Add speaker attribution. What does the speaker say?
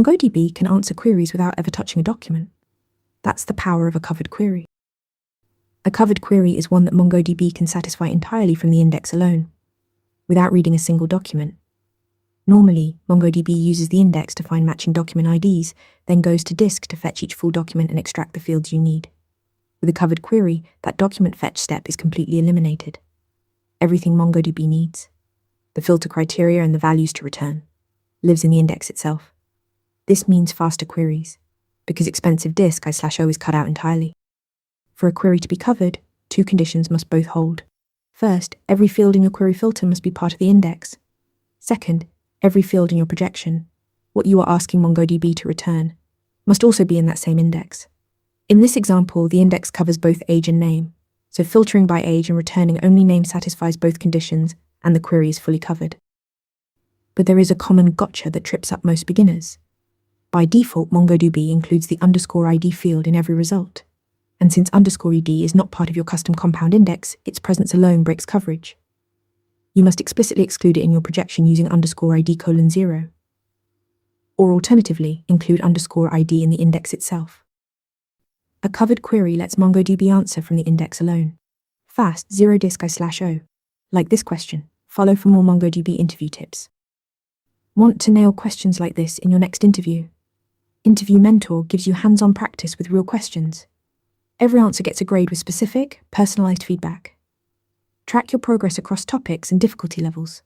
Speaker 1: MongoDB can answer queries without ever touching a document. That's the power of a covered query. A covered query is one that MongoDB can satisfy entirely from the index alone, without reading a single document. Normally, MongoDB uses the index to find matching document IDs, then goes to disk to fetch each full document and extract the fields you need. With a covered query, that document fetch step is completely eliminated. Everything MongoDB needs, the filter criteria and the values to return, lives in the index itself. This means faster queries, because expensive disk I/O is cut out entirely. For a query to be covered, two conditions must both hold. First, every field in your query filter must be part of the index. Second, every field in your projection, what you are asking MongoDB to return, must also be in that same index. In this example, the index covers both age and name, so filtering by age and returning only name satisfies both conditions, and the query is fully covered. But there is a common gotcha that trips up most beginners. By default, MongoDB includes the _ID field in every result. And since _ed is not part of your custom compound index, its presence alone breaks coverage. You must explicitly exclude it in your projection using _ID:0. Or alternatively, include _ID in the index itself. A covered query lets MongoDB answer from the index alone. Fast, zero disk I/O. Like this question. Follow for more MongoDB interview tips. Want to nail questions like this in your next interview? Interview Mentor gives you hands-on practice with real questions. Every answer gets a grade with specific, personalized feedback. Track your progress across topics and difficulty levels.